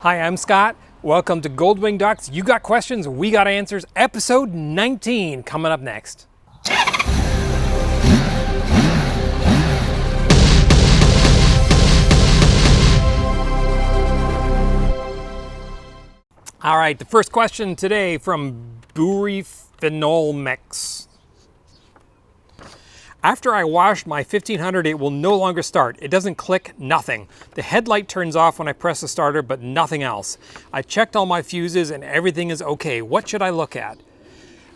Hi, I'm Scott. Welcome to GoldwingDocs. You got questions, we got answers. Episode 19 coming up next. All right, the first question today from Bury Phenol Mix. After I washed my 1500, it will no longer start. It doesn't click, nothing. The headlight turns off when I press the starter, but nothing else. I checked all my fuses and everything is okay. What should I look at?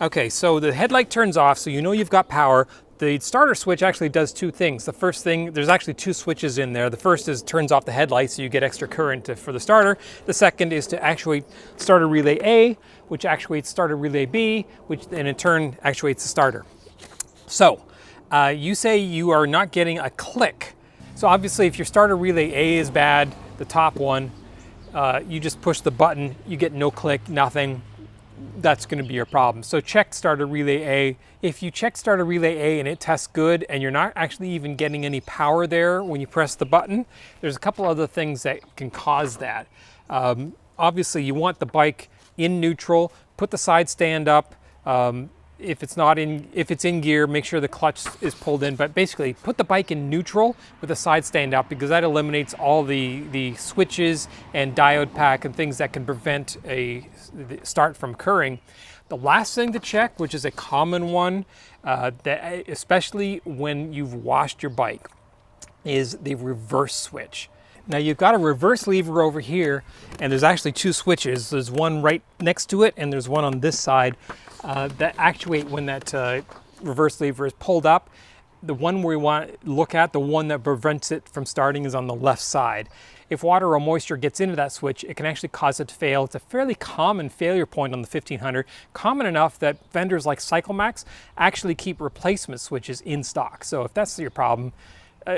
Okay, so the headlight turns off, so you know you've got power. The starter switch actually does two things. The first thing, there's actually two switches in there. The first is turns off the headlight so you get extra current for the starter. The second is to actuate starter relay A, which actuates starter relay B, which then in turn actuates the starter. So, you say you are not getting a click. So obviously if your starter relay A is bad, the top one, you just push the button, you get no click, nothing. That's going to be your problem. So check starter relay A. If you check starter relay A and it tests good and you're not actually even getting any power there when you press the button, there's a couple other things that can cause that. Obviously you want the bike in neutral, put the side stand up. If it's in gear, make sure the clutch is pulled in, but basically put the bike in neutral with the side stand up because that eliminates all the switches and diode pack and things that can prevent a start from occurring. The last thing to check, which is a common one, that especially when you've washed your bike, is the reverse switch. Now you've got a reverse lever over here, and there's actually two switches. There's one right next to it, and there's one on this side that actuate when that reverse lever is pulled up. The one we want to look at, the one that prevents it from starting, is on the left side. If water or moisture gets into that switch, it can actually cause it to fail. It's a fairly common failure point on the 1500, common enough that vendors like CycleMax actually keep replacement switches in stock. So if that's your problem,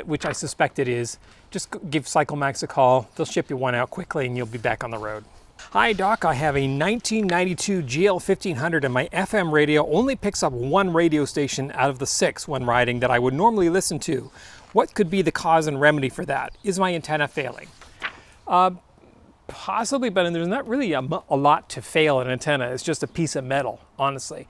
which I suspect it is, just give CycleMax a call. They'll ship you one out quickly and you'll be back on the road. Hi Doc, I have a 1992 GL 1500 and my FM radio only picks up one radio station out of the 6 when riding that I would normally listen to. What could be the cause and remedy for that? Is my antenna failing? Possibly, but there's not really a lot to fail an antenna. It's just a piece of metal, honestly.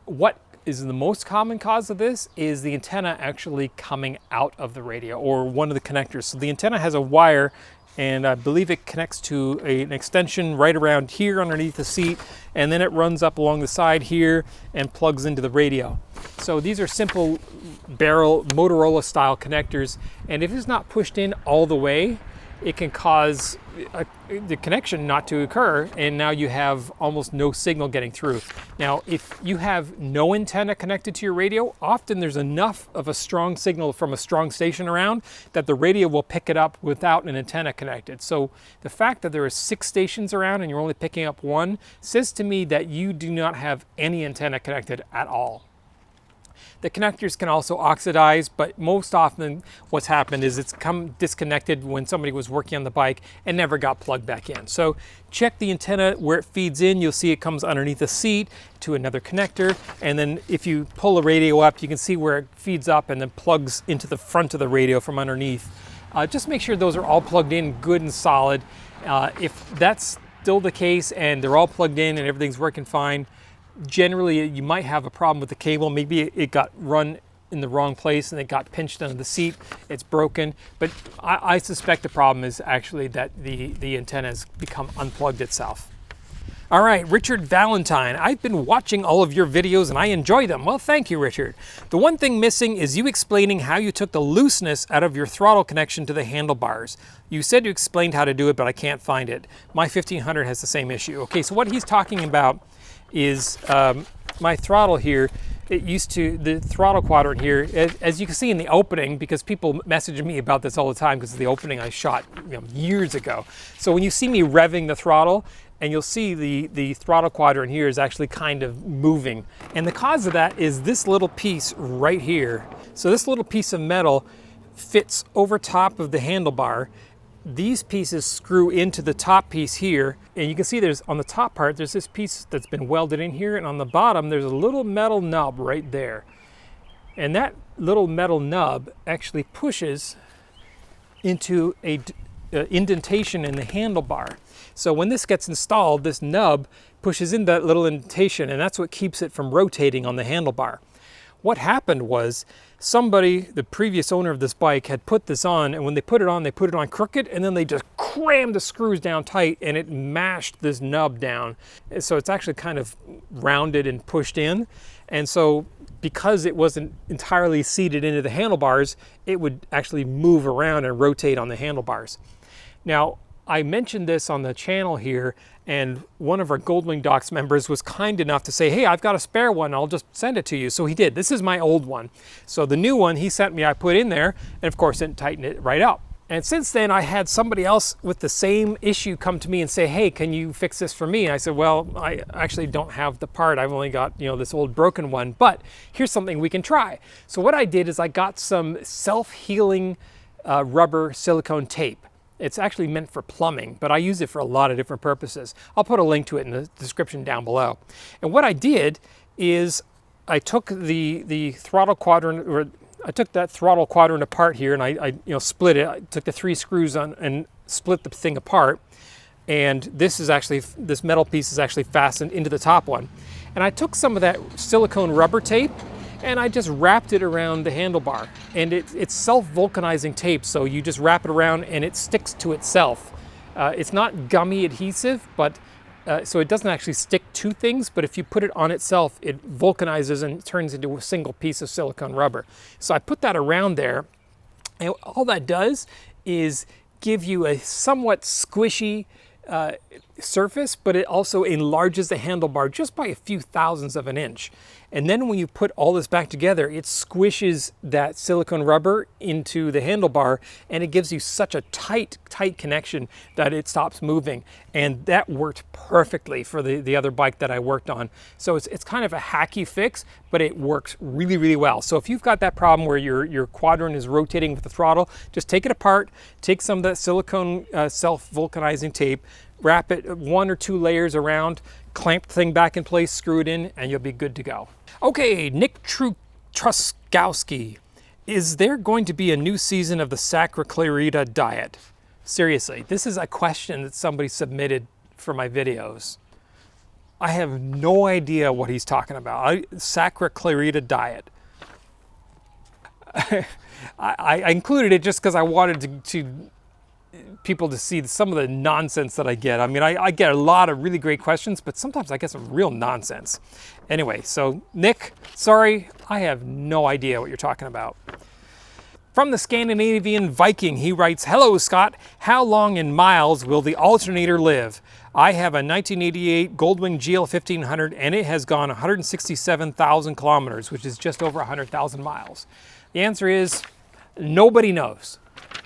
What is the most common cause of this is the antenna actually coming out of the radio or one of the connectors. So the antenna has a wire, and I believe it connects to an extension right around here underneath the seat, and then it runs up along the side here and plugs into the radio. So these are simple barrel Motorola style connectors, and if it's not pushed in all the way, it can cause the connection not to occur, and now you have almost no signal getting through. Now, if you have no antenna connected to your radio, often there's enough of a strong signal from a strong station around that the radio will pick it up without an antenna connected. So the fact that there are 6 stations around and you're only picking up one says to me that you do not have any antenna connected at all. The connectors can also oxidize, but most often what's happened is it's come disconnected when somebody was working on the bike and never got plugged back in. So check the antenna where it feeds in. You'll see it comes underneath the seat to another connector. And then if you pull the radio up, you can see where it feeds up and then plugs into the front of the radio from underneath. Just make sure those are all plugged in good and solid. If that's still the case and they're all plugged in and everything's working fine, generally you might have a problem with the cable. Maybe it got run in the wrong place and it got pinched under the seat. It's broken, but I suspect the problem is actually that the antenna has become unplugged itself. All right, Richard Valentine, I've been watching all of your videos and I enjoy them. Well, thank you, Richard. The one thing missing is you explaining how you took the looseness out of your throttle connection to the handlebars. You said you explained how to do it, but I can't find it. My 1500 has the same issue. Okay, so what he's talking about is my throttle here. It used to, the throttle quadrant here, as you can see in the opening, because people message me about this all the time because of the opening I shot years ago. So when you see me revving the throttle, and you'll see the throttle quadrant here is actually kind of moving. And the cause of that is this little piece right here. So this little piece of metal fits over top of the handlebar. These pieces screw into the top piece here, and you can see there's on the top part there's this piece that's been welded in here, and on the bottom there's a little metal nub right there, and that little metal nub actually pushes into a indentation in the handlebar. So when this gets installed, this nub pushes in that little indentation, and that's what keeps it from rotating on the handlebar. What happened was somebody, the previous owner of this bike, had put this on, and when they put it on crooked, and then they just crammed the screws down tight, and it mashed this nub down. So it's actually kind of rounded and pushed in. And so because it wasn't entirely seated into the handlebars, it would actually move around and rotate on the handlebars. Now, I mentioned this on the channel here, and one of our GoldwingDocs members was kind enough to say, hey, I've got a spare one, I'll just send it to you. So he did. This is my old one. So the new one he sent me, I put in there, and of course it tightened it right up. And since then, I had somebody else with the same issue come to me and say, hey, can you fix this for me? And I said, well, I actually don't have the part. I've only got, this old broken one, but here's something we can try. So what I did is I got some self-healing rubber silicone tape. It's actually meant for plumbing, but I use it for a lot of different purposes. I'll put a link to it in the description down below. And what I did is I took the throttle quadrant, or I took that throttle quadrant apart here, and I split it. I took the 3 screws on and split the thing apart. And this metal piece is actually fastened into the top one. And I took some of that silicone rubber tape, and I just wrapped it around the handlebar. And it's self-vulcanizing tape, so you just wrap it around and it sticks to itself. It's not gummy adhesive, but so it doesn't actually stick to things, but if you put it on itself, it vulcanizes and turns into a single piece of silicone rubber. So I put that around there, and all that does is give you a somewhat squishy surface, but it also enlarges the handlebar just by a few thousandths of an inch. And then when you put all this back together, it squishes that silicone rubber into the handlebar, and it gives you such a tight connection that it stops moving. And that worked perfectly for the other bike that I worked on. So it's kind of a hacky fix, but it works really, really well. So if you've got that problem where your quadrant is rotating with the throttle, just take it apart, take some of that silicone self-vulcanizing tape, wrap it 1 or 2 layers around, clamp the thing back in place, screw it in, and you'll be good to go. Okay, Nick Truskowski. Is there going to be a new season of the Sacra Clarita diet? Seriously, this is a question that somebody submitted for my videos. I have no idea what he's talking about. Sacra Clarita diet. I included it just because I wanted to people to see some of the nonsense that I get. I mean, I get a lot of really great questions, but sometimes I get some real nonsense. Anyway, so Nick, sorry, I have no idea what you're talking about. From the Scandinavian Viking, he writes, hello, Scott. How long in miles will the alternator live? I have a 1988 Goldwing GL 1500, and it has gone 167,000 kilometers, which is just over 100,000 miles. The answer is nobody knows.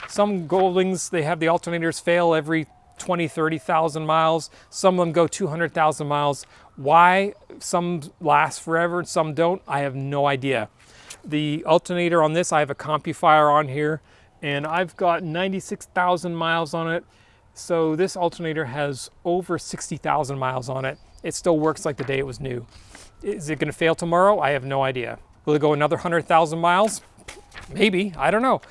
Some Goldwings, they have the alternators fail every 20, 30,000 miles. Some of them go 200,000 miles. Why some last forever and some don't, I have no idea. The alternator on this, I have a CompuFire on here, and I've got 96,000 miles on it. So this alternator has over 60,000 miles on it. It still works like the day it was new. Is it going to fail tomorrow? I have no idea. Will it go another 100,000 miles? Maybe, I don't know.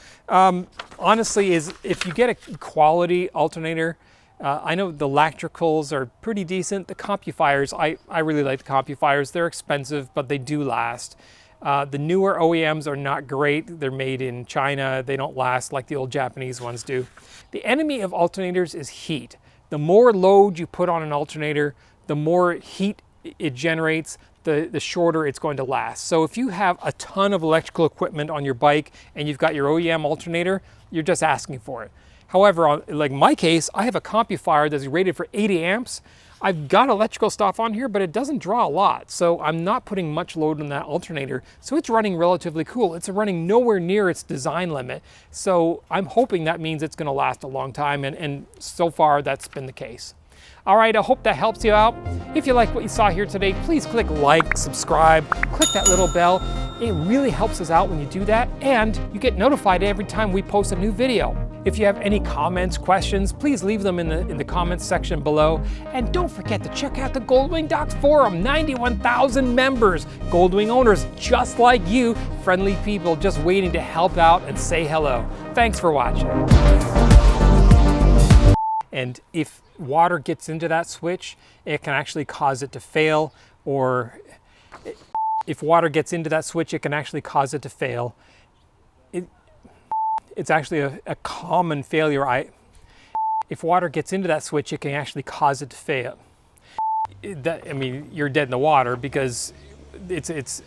Honestly, if you get a quality alternator, I know the electricals are pretty decent. The CompuFires, I really like the CompuFires. They're expensive, but they do last. The newer OEMs are not great. They're made in China. They don't last like the old Japanese ones do. The enemy of alternators is heat. The more load you put on an alternator, the more heat it generates, the shorter it's going to last. So if you have a ton of electrical equipment on your bike and you've got your OEM alternator, you're just asking for it. However, like my case, I have a CompuFire that's rated for 80 amps. I've got electrical stuff on here, but it doesn't draw a lot. So I'm not putting much load on that alternator. So it's running relatively cool. It's running nowhere near its design limit. So I'm hoping that means it's going to last a long time. And so far, that's been the case. All right, I hope that helps you out. If you like what you saw here today, please click like, subscribe, click that little bell. It really helps us out when you do that, and you get notified every time we post a new video. If you have any comments, questions, please leave them in the comments section below. And don't forget to check out the GoldwingDocs forum, 91,000 members, Goldwing owners just like you, friendly people just waiting to help out and say hello. Thanks for watching. And if water gets into that switch, it can actually cause it to fail, or if water gets into that switch, it can actually cause it to fail. It's actually a common failure. If water gets into that switch, it can actually cause it to fail. I mean, you're dead in the water, because it's